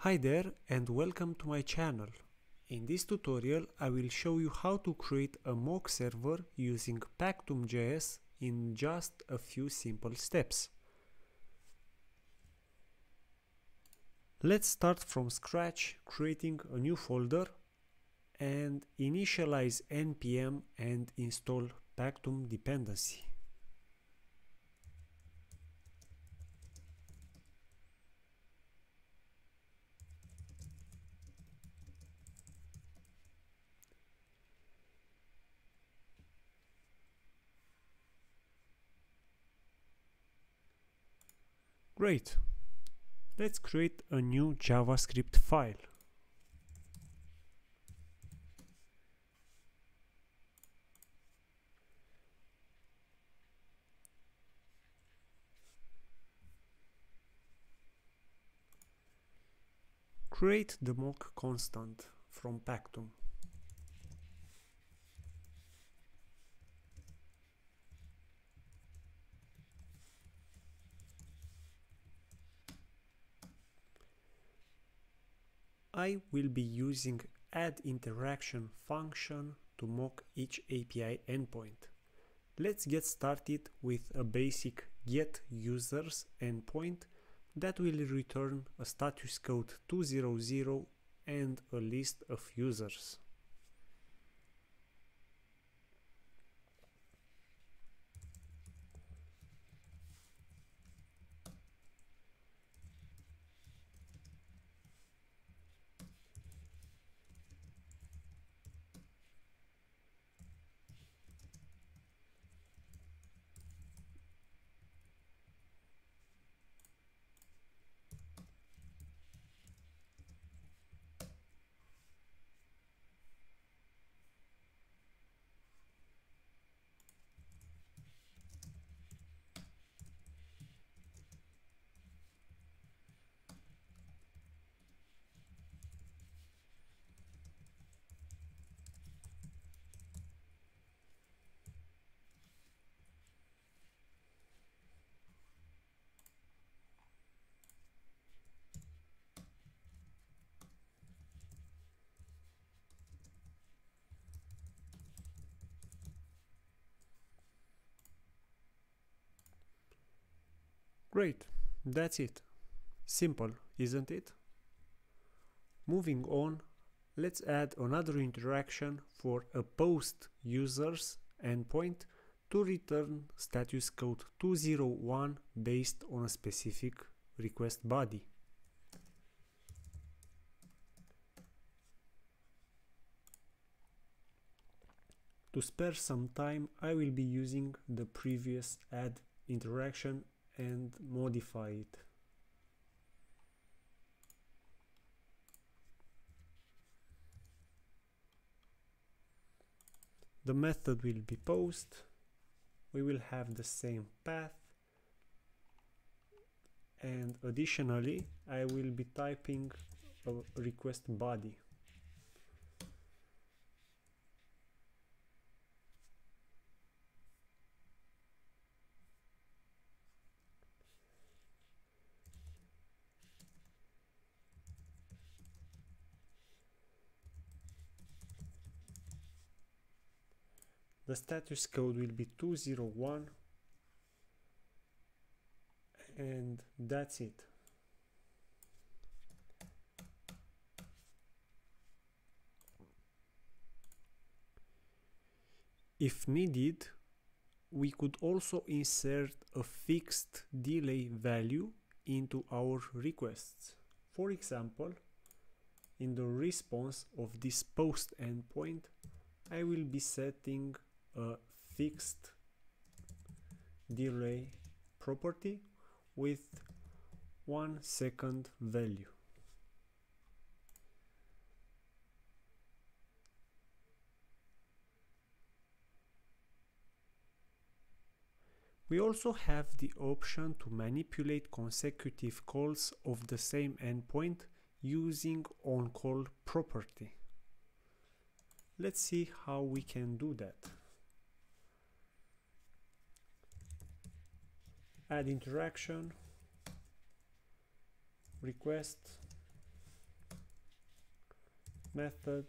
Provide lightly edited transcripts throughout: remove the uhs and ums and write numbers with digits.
Hi there and welcome to my channel. In this tutorial I will show you how to create a mock server using PactumJS in just a few simple steps. Let's start from scratch, creating a new folder and initialize npm and install Pactum dependency. Great. Let's create a new JavaScript file. Create the mock constant from Pactum. I will be using addInteraction function to mock each API endpoint. Let's get started with a basic getUsers endpoint that will return a status code 200 and a list of users. Great, that's it. Simple, isn't it? Moving on, let's add another interaction for a post users endpoint to return status code 201 based on a specific request body. To spare some time, I will be using the previous add interaction and modify it. The method will be post. We will have the same path, and additionally I will be typing a request body. The status code will be 201 and that's it. If needed, we could also insert a fixed delay value into our requests. For example, in the response of this post endpoint, I will be setting a fixed delay property with 1 second value. We also have the option to manipulate consecutive calls of the same endpoint using onCall property. Let's see how we can do that. Add interaction, request, method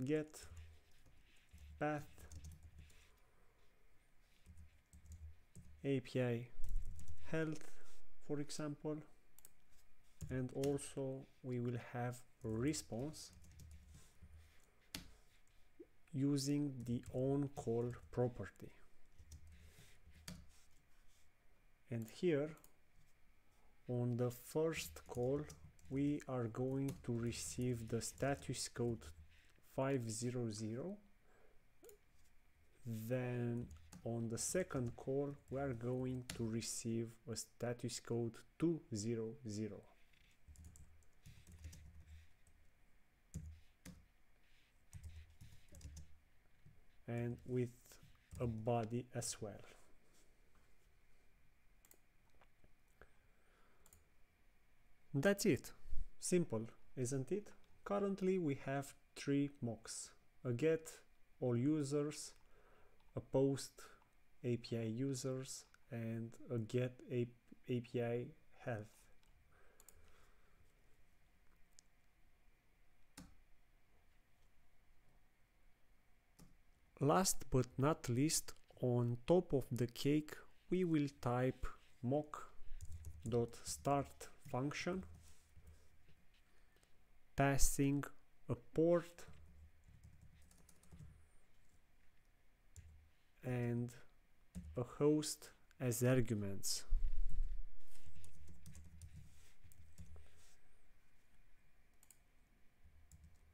get path API health, for example, and also we will have a response using the onCall property. And here on the first call we are going to receive the status code 500. Then on the second call we are going to receive a status code 200. And with a body as well. That's it. Simple, isn't it? Currently we have 3 mocks: a get all users, a post API users, and a get API health. Last but not least, on top of the cake we will type mock.start function passing a port and a host as arguments.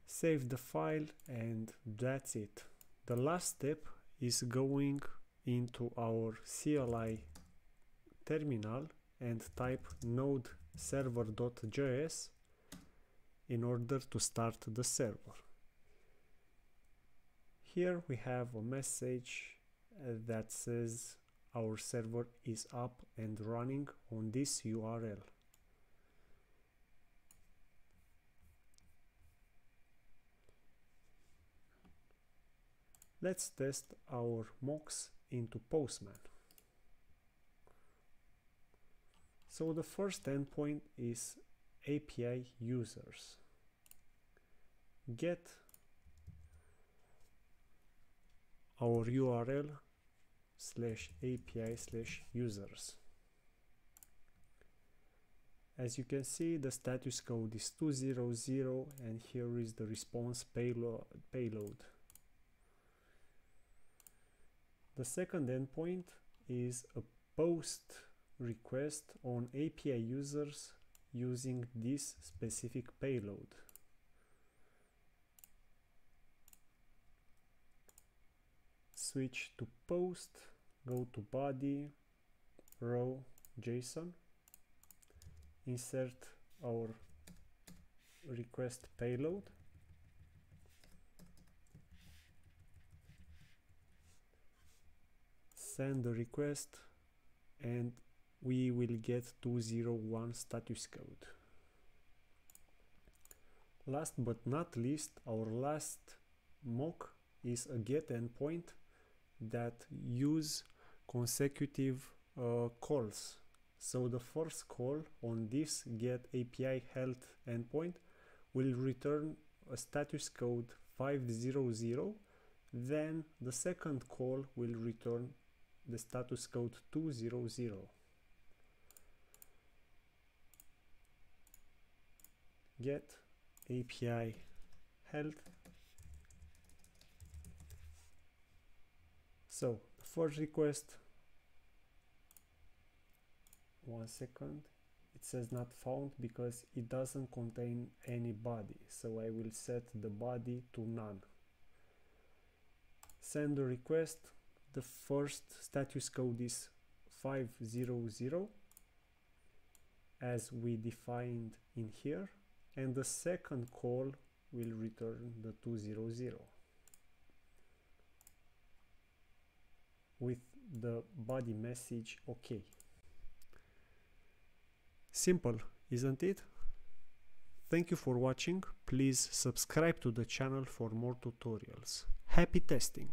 Save the file and that's it. The last step is going into our CLI terminal and type node server.js in order to start the server. Here we have a message that says our server is up and running on this URL. Let's test our mocks into Postman. So the first endpoint is API users. Get our URL /API/users. As you can see, the status code is 200 and here is the response payload. The second endpoint is a post request on API users using this specific payload. Switch to post, go to body, row, JSON, insert our request payload, send the request, and we will get 201 status code. Last but not least, our last mock is a get endpoint that use consecutive calls. So the first call on this get API health endpoint will return a status code 500, then the second call will return the status code 200. Get API health. So the first request, 1 second, it says not found because it doesn't contain any body, so I will set the body to none. Send the request. The first status code is 500 as we defined in here, and the second call will return the 200 with the body message OK. Simple, isn't it? Thank you for watching. Please subscribe to the channel for more tutorials. Happy testing!